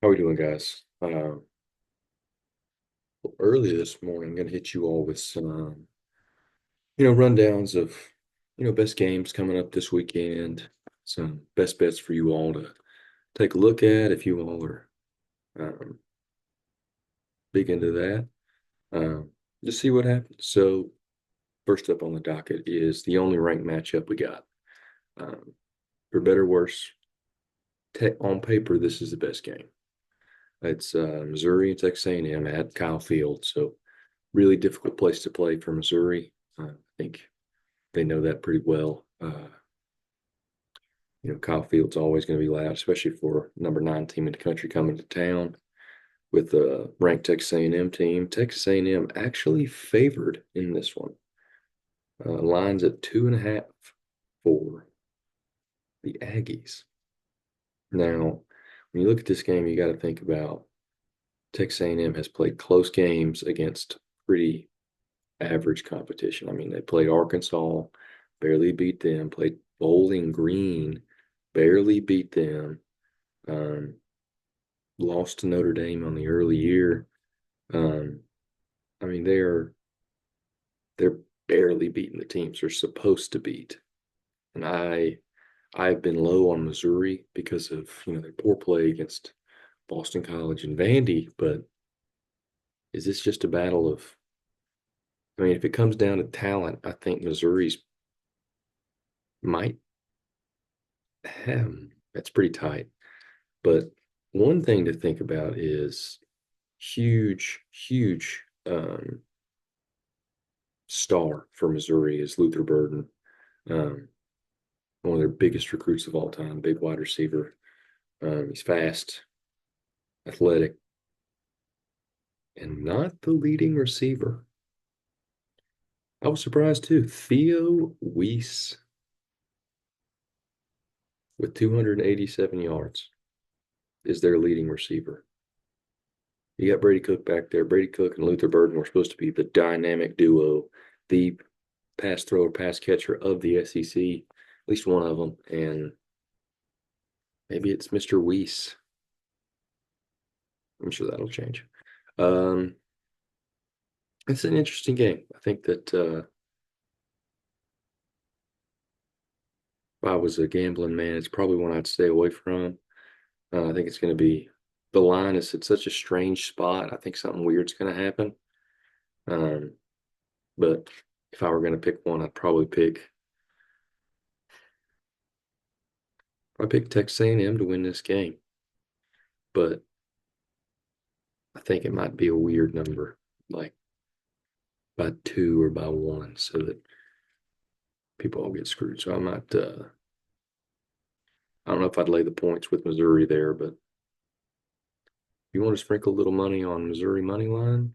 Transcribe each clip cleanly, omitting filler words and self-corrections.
How we doing, guys? Early this morning, I'm gonna hit you all with some, rundowns of, best games coming up this weekend. Some best bets for you all to take a look at if you all are um, big into that. Just see what happens. So, first up on the docket is the only ranked matchup we got. Um, for better or worse, on paper, this is the best game. It's Missouri and Texas A&M at Kyle Field. So, really difficult place to play for Missouri. I think they know that pretty well. Kyle Field's always going to be loud, especially for number 9 team in the country coming to town with a ranked Texas A&M team. Texas A&M actually favored in this one. Lines at 2.5 for the Aggies. Now, when you look at this game, you got to think about Texas A&M has played close games against pretty average competition. I mean, they played Arkansas, barely beat them, played Bowling Green, barely beat them, um, lost to Notre Dame on the early year. Um, I mean, they're barely beating the teams they're supposed to beat. And I've been low on Missouri because of, their poor play against Boston College and Vandy, but is this just a battle of I mean, if it comes down to talent, I think Missouri's might that's pretty tight. But one thing to think about is huge star for Missouri is Luther Burden, um, one of their biggest recruits of all time, big wide receiver. He's fast, athletic, and not the leading receiver. I was surprised too. Theo Weiss with 287 yards is their leading receiver. You got Brady Cook back there. Brady Cook and Luther Burden were supposed to be the dynamic duo, the pass thrower, pass catcher of the SEC, at least one of them. And maybe it's Mr. Weiss. I'm sure that'll change. Um, it's an interesting game. I think that if I was a gambling man, it's probably one I'd stay away from. I think it's going to be the line is at such a strange spot. I think something weird's going to happen. Um, but if I were going to pick one, I'd pick Texas A&M to win this game. But I think it might be a weird number, like by 2 or by 1, so that people all get screwed. So I don't know if I'd lay the points with Missouri there, but if you want to sprinkle a little money on Missouri money line,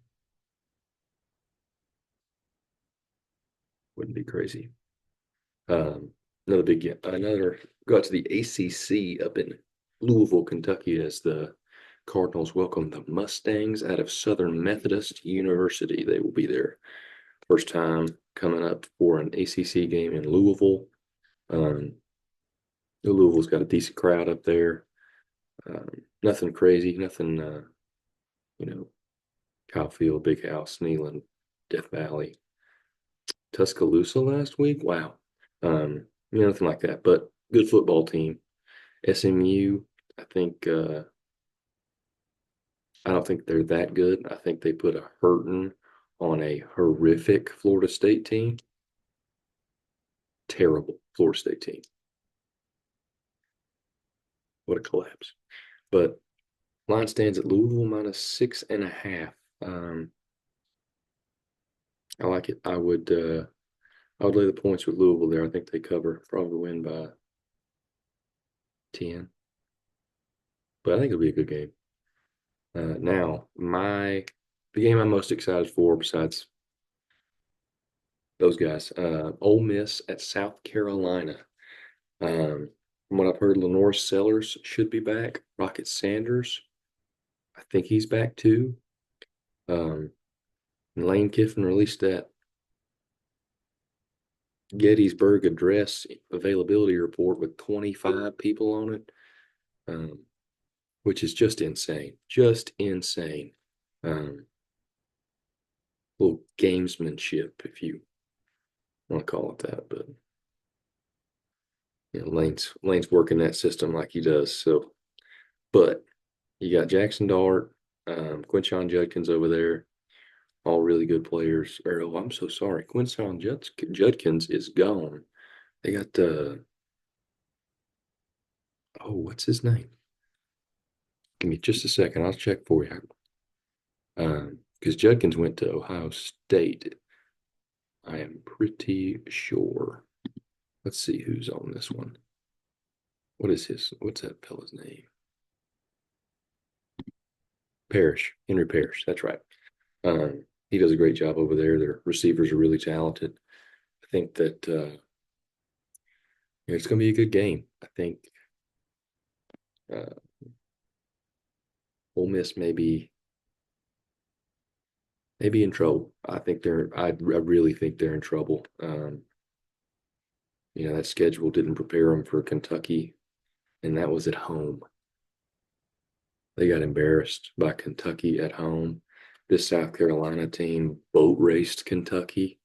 wouldn't be crazy. Um, another go out to the ACC up in Louisville, Kentucky, as the Cardinals welcome the Mustangs out of Southern Methodist University. They will be their first time coming up for an ACC game in Louisville. Um, Louisville's got a decent crowd up there. Nothing crazy, nothing, you know, Kyle Field, Big House, Neyland, Death Valley, Tuscaloosa last week. Wow. Nothing like that, but good football team. SMU, I think, I don't think they're that good. I think they put a hurting on a horrific Florida State team. Terrible Florida State team. What a collapse. But line stands at Louisville -6.5. I like it. I would lay the points with Louisville there. I think they cover, probably win by 10. But I think it'll be a good game. Now, the game I'm most excited for, besides those guys, Ole Miss at South Carolina. From what I've heard, Lenore Sellers should be back. Rocket Sanders, I think he's back too. Um, Lane Kiffin released that Gettysburg Address availability report with 25 people on it. Um, which is just insane. Just insane. Um, little gamesmanship, if you want to call it that. But Lane's working that system like he does. So, but you got Jackson Dart, Quinshon Judkins over there, all really good players. Or oh, I'm so sorry, Judkins is gone. They got what's his name? Give me just a second. I'll check for you. Because Judkins went to Ohio State. I am pretty sure. Let's see who's on this one. What's that fella's name? Parrish, Henry Parrish. That's right. He does a great job over there. Their receivers are really talented. I think that it's going to be a good game. I think uh, Ole Miss maybe in trouble. I really think they're in trouble. That schedule didn't prepare them for Kentucky, and that was at home. They got embarrassed by Kentucky at home. This South Carolina team boat raced Kentucky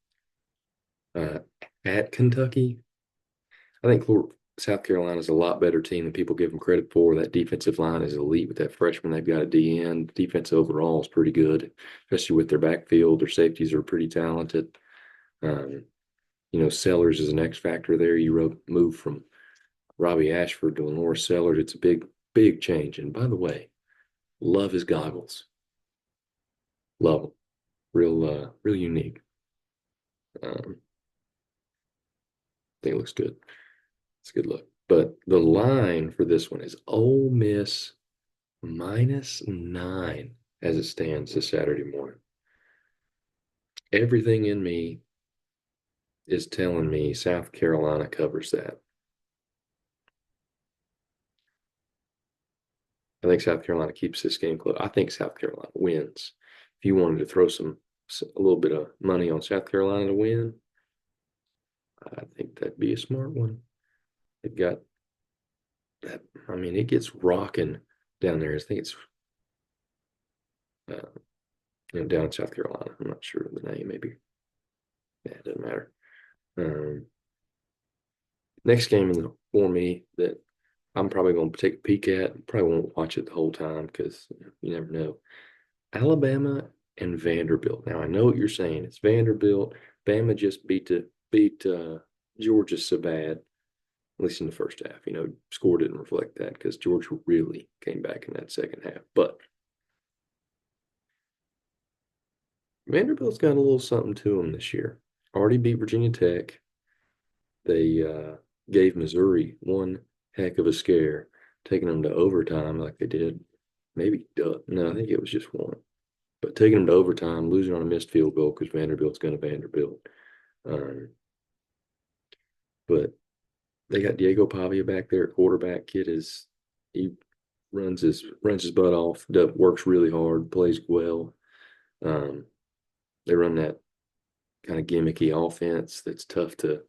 uh, at Kentucky. I think South Carolina is a lot better team than people give them credit for. That defensive line is elite with that freshman they've got at D end. Defense overall is pretty good, especially with their backfield. Their safeties are pretty talented. Um, Sellers is an X factor there. You move from Robbie Ashford to Lenore Sellers. It's a big, big change. And by the way, love his goggles. Love them. Real unique. I think it looks good. It's a good look. But the line for this one is Ole Miss -9 as it stands this Saturday morning. Everything in me is telling me South Carolina covers that. I think South Carolina keeps this game close. I think South Carolina wins. If you wanted to throw a little bit of money on South Carolina to win, I think that'd be a smart one. They've got that. I mean, it gets rocking down there. I think it's uh, down in South Carolina. I'm not sure of the name. Maybe it doesn't matter. Um, Next game for me that I'm probably going to take a peek at. Probably won't watch it the whole time because you never know. Alabama and Vanderbilt. Now I know what you're saying. It's Vanderbilt. Bama just beat Georgia so bad, at least in the first half. Score didn't reflect that because Georgia really came back in that second half. But Vanderbilt's got a little something to them this year. Already beat Virginia Tech. They gave Missouri one heck of a scare, taking them to overtime like they did. Maybe, no, I think it was just one. But taking them to overtime, losing on a missed field goal because Vanderbilt's going to Vanderbilt. But they got Diego Pavia back there at quarterback. He runs his butt off, works really hard, plays well. They run that kind of gimmicky offense that's tough to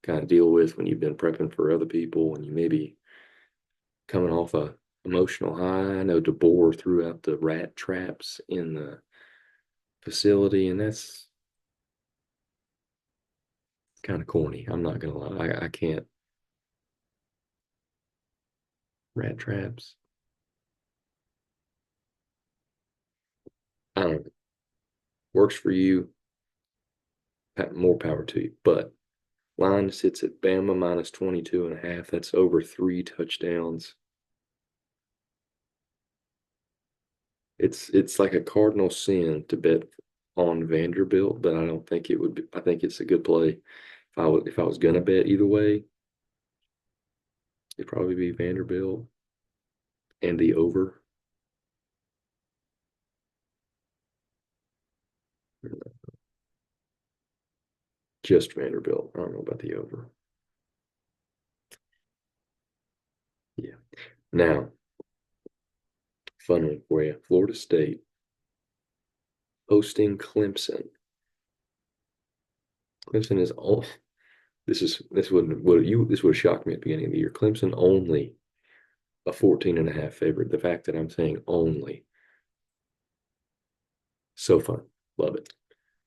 kind of deal with when you've been prepping for other people and you maybe coming off a emotional high. I know DeBoer threw out the rat traps in the facility, and that's kind of corny. I'm not gonna lie. I can't. Rat traps. I don't know. Works for you. More power to you. But line sits at Bama -22.5. That's over 3 touchdowns. It's like a cardinal sin to bet on Vanderbilt, but I don't think it would be. I think it's a good play. If I was gonna bet either way, it'd probably be Vanderbilt and the over. Just Vanderbilt. I don't know about the over. Yeah. Now, fun one for you. Florida State hosting Clemson. Clemson is all. This would have shocked me at the beginning of the year. Clemson only a 14.5 favorite. The fact that I'm saying only, so fun. Love it.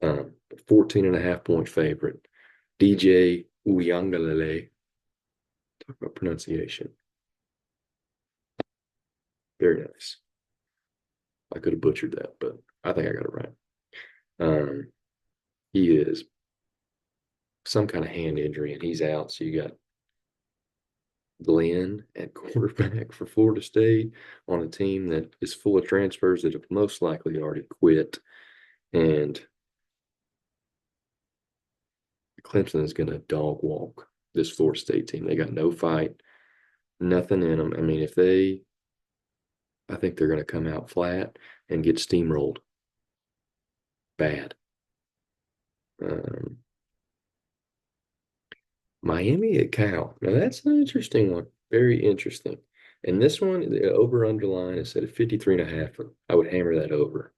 14.5 point favorite. DJ Uyangalele. Talk about pronunciation. Very nice. I could have butchered that, but I think I got it right. Um, he is some kind of hand injury and he's out. So you got Glenn at quarterback for Florida State on a team that is full of transfers that have most likely already quit. And Clemson is going to dog walk this Florida State team. They got no fight, nothing in them. I mean, I think they're going to come out flat and get steamrolled bad. Um, Miami at Cal. Now that's an interesting one. Very interesting. And this one, the over underline is set at 53.5. I would hammer that over.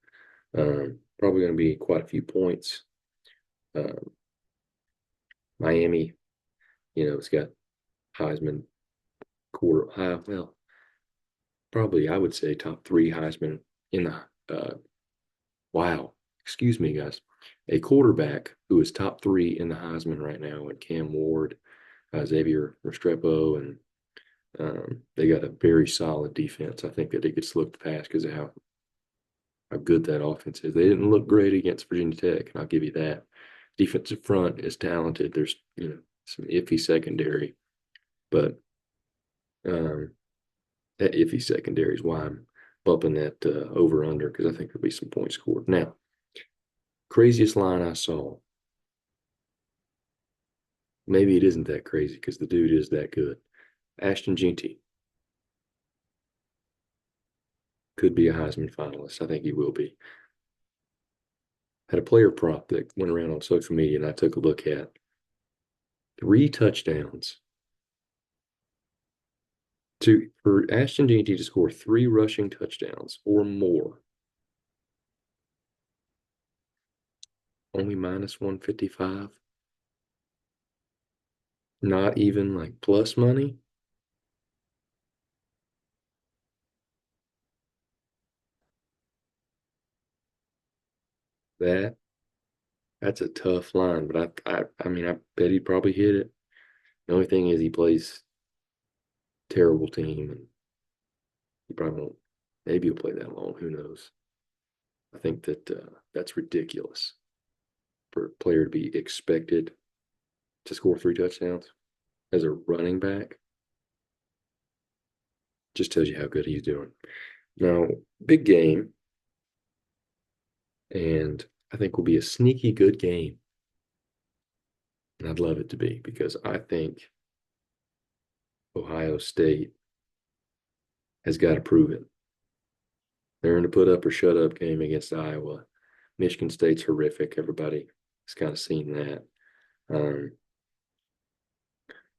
Probably going to be quite a few points. Um, Miami, it's got Heisman well, probably I would say top three Heisman in the, wow, excuse me, guys. A quarterback who is top three in the Heisman right now, and Cam Ward, Xavier Restrepo, and they got a very solid defense. I think that it gets looked past because of how good that offense is. They didn't look great against Virginia Tech, and I'll give you that. Defensive front is talented. There's some iffy secondary, but that iffy secondary is why I'm bumping that over under because I think there'll be some points scored. Now, craziest line I saw. Maybe it isn't that crazy because the dude is that good. Ashton Jeanty could be a Heisman finalist. I think he will be. Had a player prop that went around on social media and I took a look at. 3 touchdowns for Ashton Jeanty to score 3 rushing touchdowns or more. Only minus 155. Not even like plus money. That's a tough line, but I mean I bet he'd probably hit it. The only thing is he plays terrible team and he probably won't. Maybe he'll play that long. Who knows? I think that that's ridiculous for a player to be expected to score 3 touchdowns as a running back. Just tells you how good he's doing. Now, big game, and I think will be a sneaky good game. And I'd love it to be because I think Ohio State has got to prove it. They're in a put up or shut up game against Iowa. Michigan State's horrific. Everybody has kind of seen that.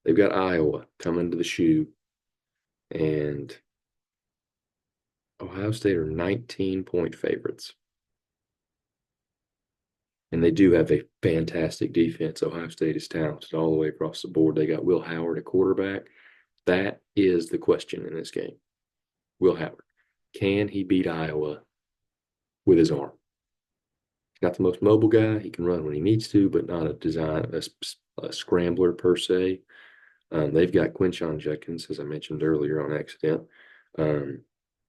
They've got Iowa coming to the shoe, and Ohio State are 19-point favorites. And they do have a fantastic defense. Ohio State is talented all the way across the board. They got Will Howard at quarterback. That is the question in this game. Will Howard. Can he beat Iowa with his arm? He's not the most mobile guy. He can run when he needs to, but not a scrambler per se. They've got Quinshon Judkins, as I mentioned earlier on accident.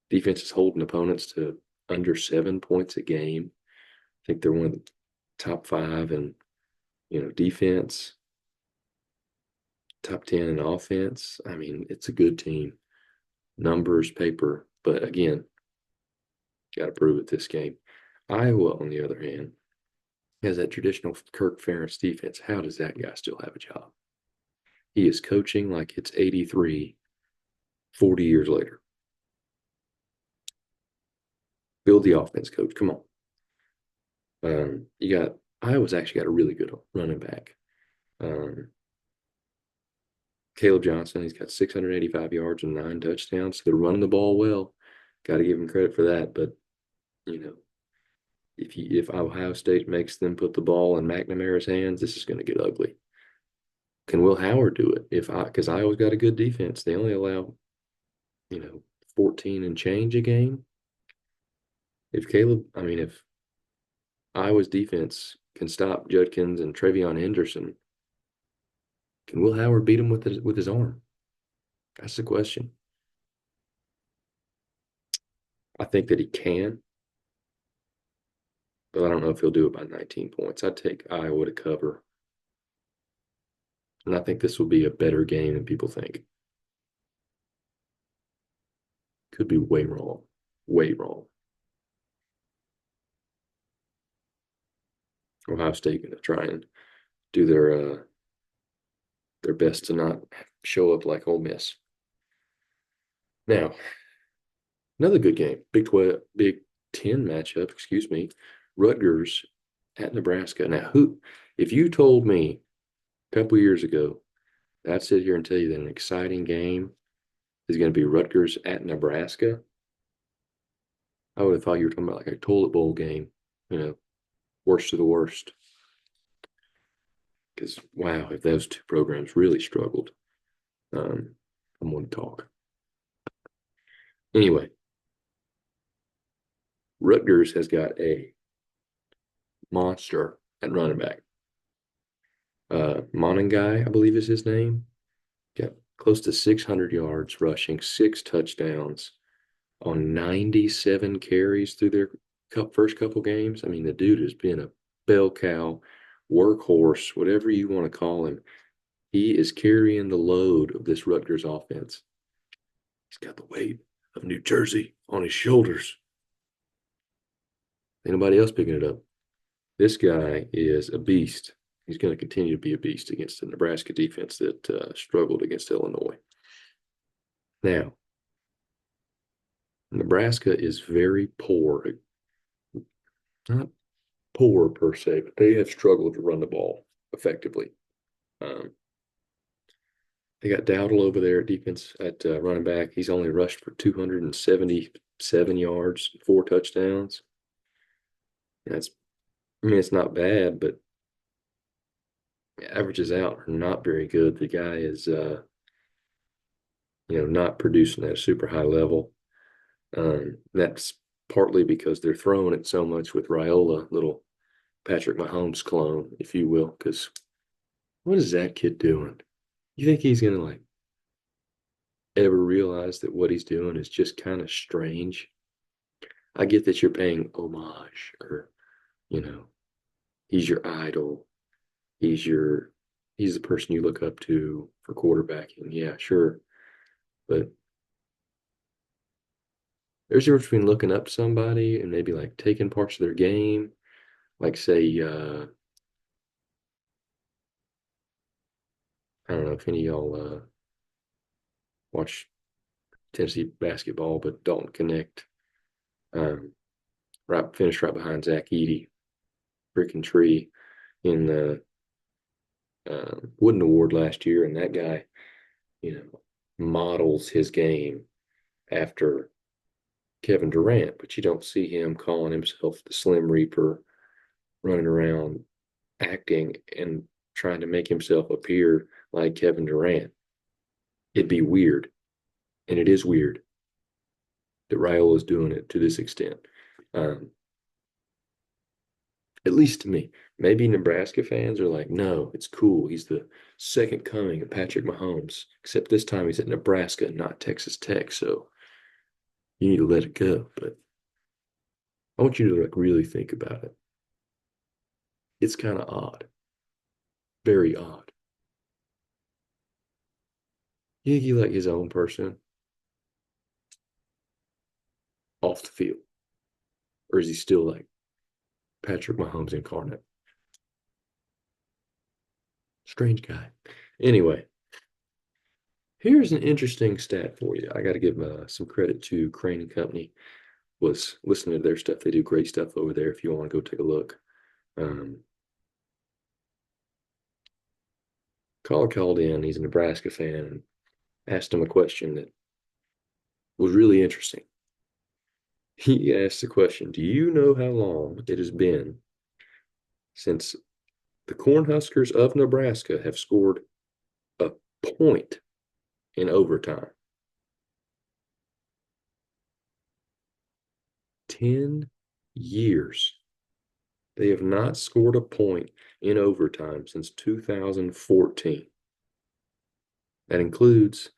Defense is holding opponents to under 7 points a game. I think they're one of the top 5 in, defense, top 10 in offense. I mean, it's a good team. Numbers, paper, but again, got to prove it this game. Iowa, on the other hand, has that traditional Kirk Ferentz defense. How does that guy still have a job? He is coaching like it's 83, 40 years later. Build the offense, coach. Come on. Iowa's actually got a really good running back. Caleb Johnson, he's got 685 yards and 9 touchdowns. So they're running the ball well. Got to give him credit for that. But, if Ohio State makes them put the ball in McNamara's hands, this is going to get ugly. Can Will Howard do it? Because Iowa's got a good defense. They only allow you know, 14 and change a game. If Iowa's defense can stop Judkins and Travion Henderson, can Will Howard beat him with his arm? That's the question. I think that he can, but I don't know if he'll do it by 19 points. I'd take Iowa to cover, and I think this will be a better game than people think. Could be way wrong, way wrong. Ohio State going to try and do their best to not show up like Ole Miss. Now, another good game, Big Ten matchup. Excuse me, Rutgers at Nebraska. Now, if you told me a couple years ago, I'd sit here and tell you that an exciting game is going to be Rutgers at Nebraska, I would have thought you were talking about like a toilet bowl game, you know, worst of the worst. Because wow, if those two programs really struggled, I'm going to talk. Anyway, Rutgers has got a monster at running back. Monangai, I believe is his name. Got close to 600 yards rushing, 6 touchdowns on 97 carries through their first couple games. I mean, the dude has been a bell cow, workhorse, whatever you want to call him. He is carrying the load of this Rutgers offense. He's got the weight of New Jersey on his shoulders. Ain't nobody else picking it up. This guy is a beast. He's going to continue to be a beast against the Nebraska defense that struggled against Illinois. Now, Nebraska is very poor. Not poor per se, but they have struggled to run the ball effectively. They got Dowdle over there at defense at running back. He's only rushed for 277 yards, 4 touchdowns. It's not bad, but averages out are not very good. The guy is, not producing at a super high level. That's partly because they're throwing it so much with Raiola, little Patrick Mahomes clone, if you will. Because what is that kid doing? You think he's gonna like ever realize that what he's doing is just kind of strange? I get that you're paying homage, or you know, he's your idol. He's the person you look up to for quarterbacking. Yeah, sure. But there's a difference between looking up to somebody and maybe like taking parts of their game. Like say, I don't know if any of y'all watch Tennessee basketball, but Dalton Connect, um, finished right behind Zach Edey, freaking tree in the Wooden Award last year, and that guy, models his game after Kevin Durant, but you don't see him calling himself the Slim Reaper, running around acting and trying to make himself appear like Kevin Durant. It'd be weird, and it is weird that Raiola is doing it to this extent. Um, at least to me. Maybe Nebraska fans are like, no, it's cool. He's the second coming of Patrick Mahomes, except this time he's at Nebraska, not Texas Tech. So you need to let it go. But I want you to like really think about it. It's kind of odd, very odd. You think he like his own person off the field, or is he still like Patrick Mahomes incarnate? Strange guy. Anyway, here's an interesting stat for you. I got to give some credit to Crane and Company. Was listening to their stuff. They do great stuff over there. If you want to go take a look. Caller called in. He's a Nebraska fan, and asked him a question that was really interesting. He asked the question, do you know how long it has been since the Cornhuskers of Nebraska have scored a point in overtime? 10 years. They have not scored a point in overtime since 2014. That includes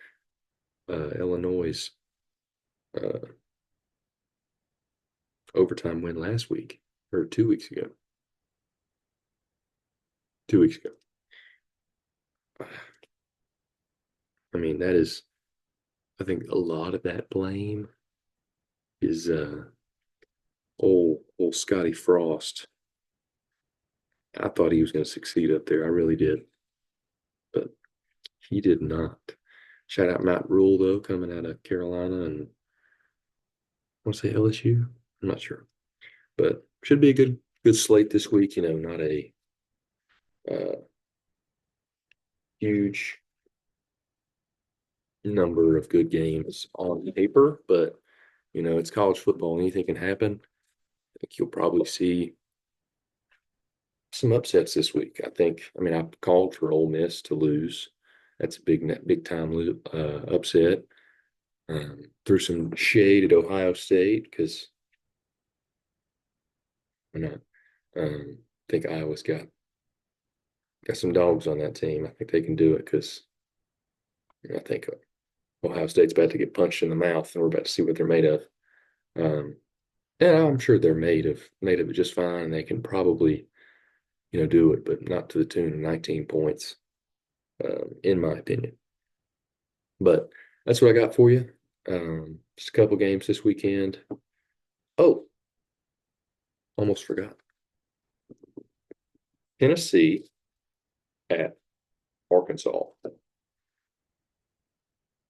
Illinois' uh, overtime win last week, or 2 weeks ago. 2 weeks ago. I mean, that is, I think a lot of that blame is old Scotty Frost. I thought he was going to succeed up there. I really did. But he did not. Shout out Matt Rule, though, coming out of Carolina and I want to say LSU. I'm not sure. But should be a good slate this week. Not a uh, huge number of good games on paper, but it's college football. Anything can happen. I think you'll probably see some upsets this week. I mean, I called for Ole Miss to lose. That's a big time upset. Threw some shade at Ohio State because I not. I think Iowa's got some dogs on that team. I think they can do it because I think Ohio State's about to get punched in the mouth, and we're about to see what they're made of. Um, and I'm sure they're made of it just fine. They can probably do it, but not to the tune of 19 points, in my opinion. But that's what I got for you. Just a couple games this weekend. Oh, almost forgot. Tennessee at Arkansas.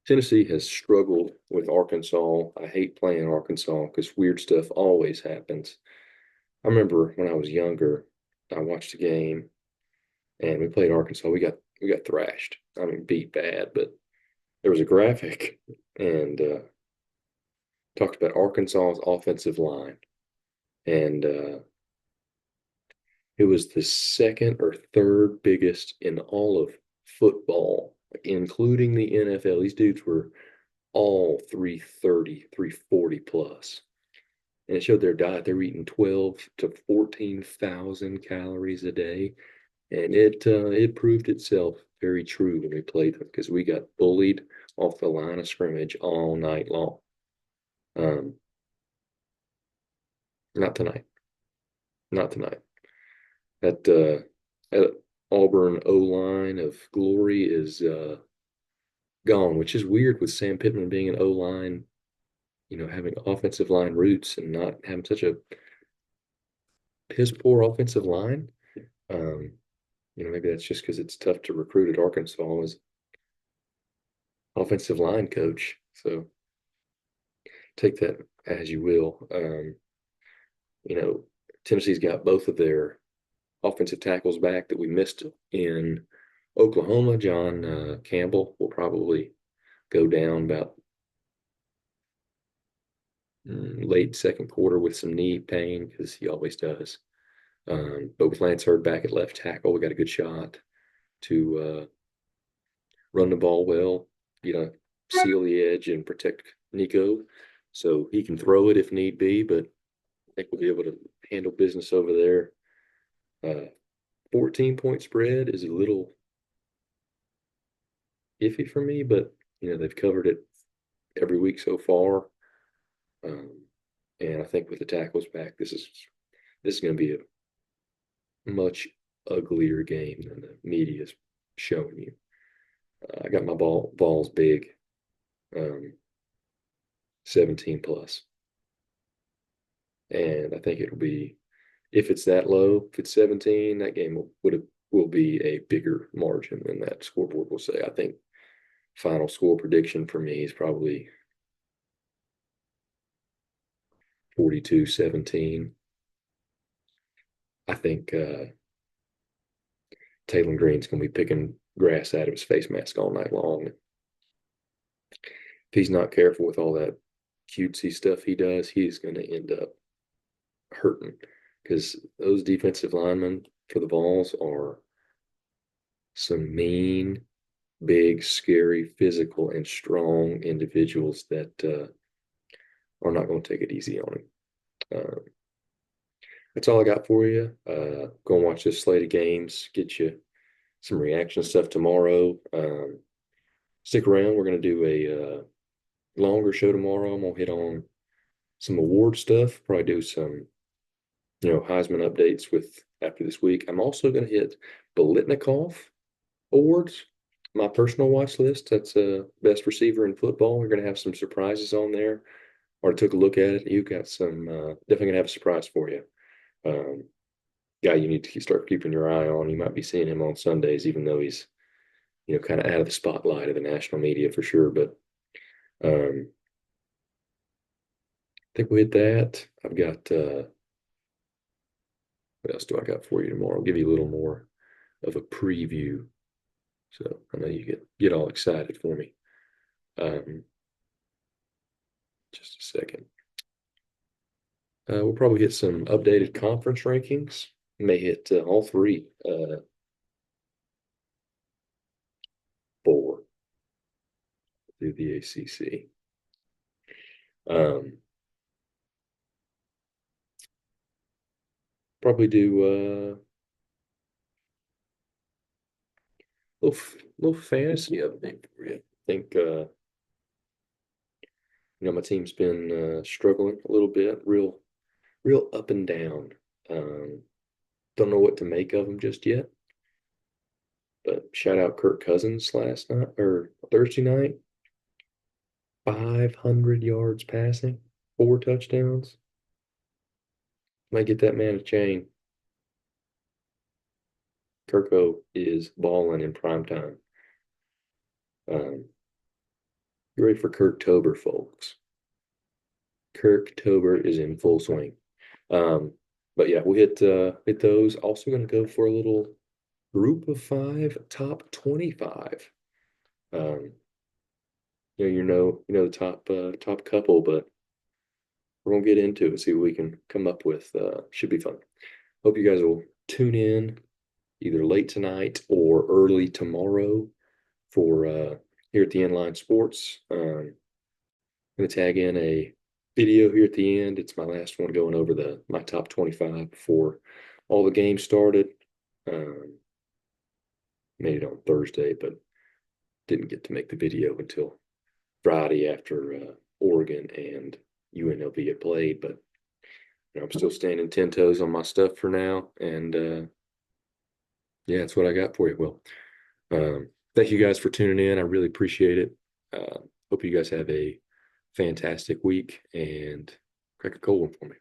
Tennessee has struggled with Arkansas. I hate playing Arkansas because weird stuff always happens. I remember when I was younger, I watched a game and we played Arkansas. We got thrashed. I mean, beat bad, but there was a graphic and talked about Arkansas's offensive line, and it was the second or third biggest in all of football, including the NFL. These dudes were all 330, 340 plus. And it showed their diet. They were eating 12 to 14,000 calories a day. And it proved itself very true when we played them because we got bullied off the line of scrimmage all night long. Um, not tonight. Not tonight. That Auburn O line of glory is gone, which is weird with Sam Pittman being an O line, having offensive line roots and not having such a piss poor offensive line. Um, maybe that's just because it's tough to recruit at Arkansas as offensive line coach. So take that as you will. Tennessee's got both of their offensive tackles back that we missed in Oklahoma. John Campbell will probably go down about late second quarter with some knee pain because he always does. But with Lance Hurd back at left tackle, we got a good shot to run the ball well, seal the edge and protect Nico so he can throw it if need be. But I think we'll be able to handle business over there. 14-point spread is a little iffy for me, but they've covered it every week so far. And I think with the tackles back, this is going to be a much uglier game than the media is showing you. I got my balls big, 17 plus, and I think it'll be, if it's that low, if it's 17, that game will be a bigger margin than that scoreboard will say. I think final score prediction for me is probably 42-17. I think Taylor Green's going to be picking grass out of his face mask all night long. If he's not careful with all that cutesy stuff he does, he's going to end up hurting because those defensive linemen for the Vols are some mean, big, scary, physical, and strong individuals that are not going to take it easy on him. Uh, that's all I got for you. Go and watch this slate of games. Get you some reaction stuff tomorrow. Stick around. We're gonna do a longer show tomorrow. I'm gonna hit on some award stuff. Probably do some, Heisman updates with after this week. I'm also gonna hit Biletnikoff awards, my personal watch list. That's best receiver in football. We're gonna have some surprises on there. Already took a look at it. You've got some definitely gonna have a surprise for you. Um, Guy you need to start keeping your eye on. You might be seeing him on Sundays, even though he's kind of out of the spotlight of the national media for sure. But I think we hit that. I've got what else do I got for you tomorrow? I'll give you a little more of a preview. So I know you get all excited for me. Um, just a second. We'll probably hit some updated conference rankings. May hit all three for the ACC. Probably do little fantasy update for you. I think my team's been struggling a little bit, real up and down. Um, don't know what to make of them just yet. But shout out Kirk Cousins last night or Thursday night, 500 yards passing, 4 touchdowns. Might get that man a chain. Kirko is balling in prime time. You ready for Kirktober, folks? Kirktober is in full swing. Um, but yeah, we'll hit those. Also going to go for a little group of five, top 25. Um, the top couple, but we're gonna get into it, see what we can come up with. Should be fun. Hope you guys will tune in either late tonight or early tomorrow for here at the Inline Sports. I'm gonna tag in a video here at the end. It's my last one going over my top 25 before all the games started. Um, Made it on Thursday, but didn't get to make the video until Friday after Oregon and UNLV had played. But I'm still standing 10 toes on my stuff for now, and yeah, that's what I got for you. Well, thank you guys for tuning in. I really appreciate it. Hope you guys have a fantastic week and crack a cold one for me.